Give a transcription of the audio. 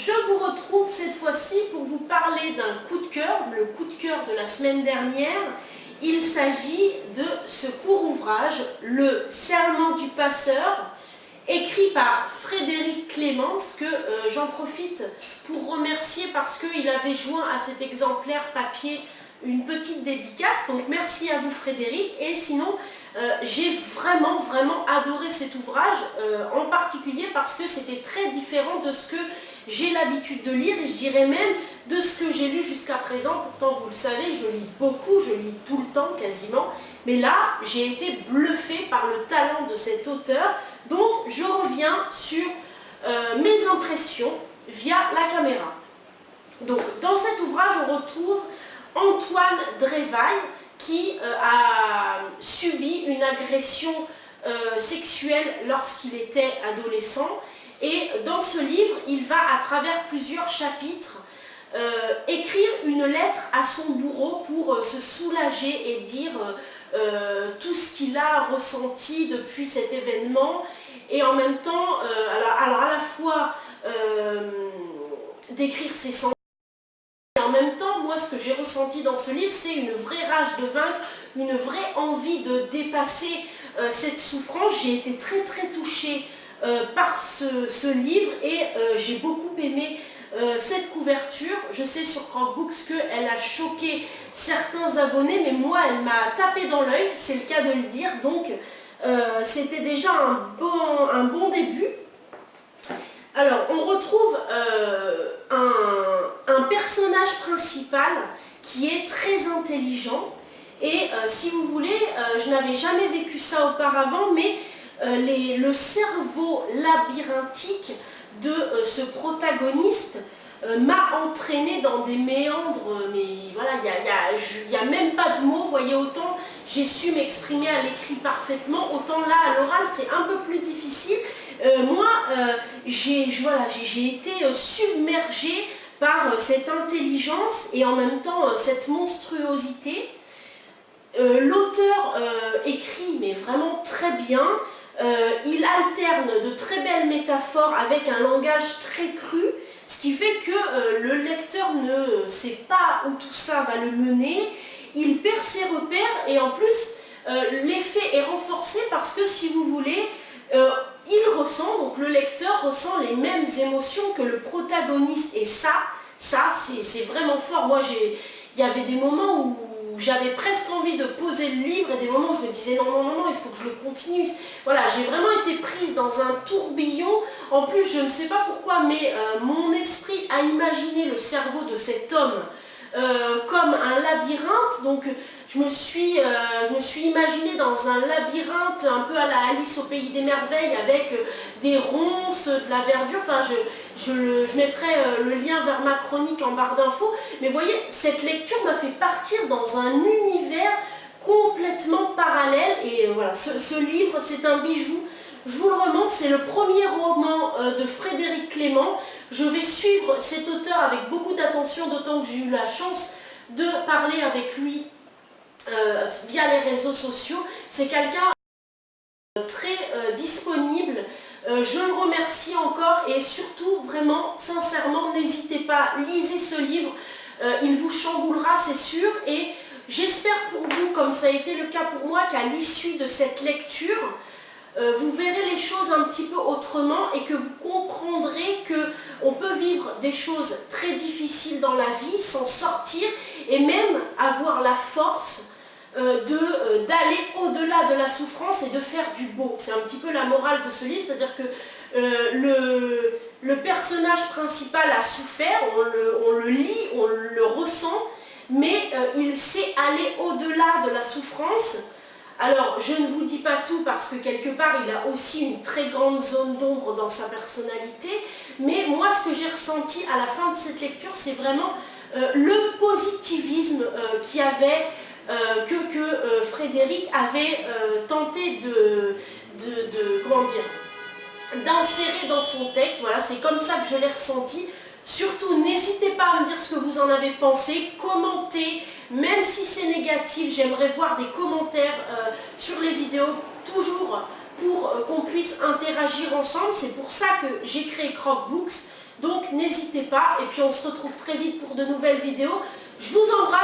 je vous retrouve cette fois-ci pour vous parler d'un coup de cœur, le coup de cœur de la semaine dernière. Il s'agit de ce court ouvrage, Le Serment du Passeur, écrit par Frédéric Clémence, que j'en profite pour remercier parce qu'il avait joint à cet exemplaire papier une petite dédicace. Donc merci à vous Frédéric. Et sinon, j'ai vraiment adoré cet ouvrage, en particulier parce que c'était très différent de ce que j'ai l'habitude de lire, et je dirais même de ce que j'ai lu jusqu'à présent. Pourtant, vous le savez, je lis beaucoup, je lis tout le temps quasiment. Mais là, j'ai été bluffée par le talent de cet auteur. Donc, je reviens sur mes impressions via la caméra. Donc, dans cet ouvrage, on retrouve Antoine Drévaille qui a subi une agression sexuelle lorsqu'il était adolescent. Et dans ce livre, il va, à travers plusieurs chapitres, écrire une lettre à son bourreau pour se soulager et dire tout ce qu'il a ressenti depuis cet événement. Et en même temps, alors à la fois d'écrire ses sentiments, et en même temps, moi, ce que j'ai ressenti dans ce livre, c'est une vraie rage de vaincre, une vraie envie de dépasser cette souffrance. J'ai été très touchée par ce livre, et j'ai beaucoup aimé cette couverture. Je sais sur Croque-Books qu'elle a choqué certains abonnés, mais moi elle m'a tapé dans l'œil, c'est le cas de le dire. Donc c'était déjà un bon début. Alors on retrouve un personnage principal qui est très intelligent, et si vous voulez, je n'avais jamais vécu ça auparavant, mais le cerveau labyrinthique de ce protagoniste m'a entraîné dans des méandres, mais voilà, il n'y a même pas de mots. Vous voyez, autant j'ai su m'exprimer à l'écrit parfaitement, autant là à l'oral c'est un peu plus difficile. Moi, j'ai été submergée par cette intelligence et en même temps cette monstruosité. L'auteur écrit mais vraiment très bien. Il alterne de très belles métaphores avec un langage très cru, ce qui fait que le lecteur ne sait pas où tout ça va le mener. Il perd ses repères, et en plus l'effet est renforcé parce que, si vous voulez, il ressent, donc le lecteur ressent les mêmes émotions que le protagoniste, et ça c'est vraiment fort. Moi, il y avait des moments où j'avais presque envie de poser le livre, et des moments où je me disais non, il faut que je le continue. Voilà, j'ai vraiment été prise dans un tourbillon. En plus, je ne sais pas pourquoi, mais mon esprit a imaginé le cerveau de cet homme comme un labyrinthe. Donc je me suis imaginée dans un labyrinthe un peu à la Alice au pays des merveilles, avec des ronces, de la verdure. Enfin, je mettrai le lien vers ma chronique en barre d'infos. Mais vous voyez, cette lecture m'a fait partir dans un univers complètement parallèle. Et voilà, ce livre, c'est un bijou. Je vous le remonte, c'est le premier roman de Frédéric Clément. Je vais suivre cet auteur avec beaucoup d'attention, d'autant que j'ai eu la chance de parler avec lui via les réseaux sociaux. C'est quelqu'un très disponible. Je le remercie encore, et surtout, vraiment, sincèrement, n'hésitez pas, lisez ce livre. Il vous chamboulera, c'est sûr, et j'espère pour vous, comme ça a été le cas pour moi, qu'à l'issue de cette lecture, vous verrez les choses un petit peu autrement, et que vous comprendrez qu'on peut vivre des choses très difficiles dans la vie, s'en sortir, et même avoir la force d'aller au-delà de la souffrance et de faire du beau. C'est un petit peu la morale de ce livre, c'est-à-dire que le personnage principal a souffert, on le lit, on le ressent, mais il sait aller au-delà de la souffrance. Alors, je ne vous dis pas tout, parce que quelque part, il a aussi une très grande zone d'ombre dans sa personnalité, mais moi, ce que j'ai ressenti à la fin de cette lecture, c'est vraiment le positivisme qu'il y avait, que Frédéric avait tenté d'insérer dans son texte. Voilà, c'est comme ça que je l'ai ressenti. Surtout, n'hésitez pas à me dire ce que vous en avez pensé, commentez, même si c'est négatif, j'aimerais voir des commentaires sur les vidéos, toujours pour qu'on puisse interagir ensemble. C'est pour ça que j'ai créé Croque-Books. Donc n'hésitez pas, et puis on se retrouve très vite pour de nouvelles vidéos. Je vous embrasse.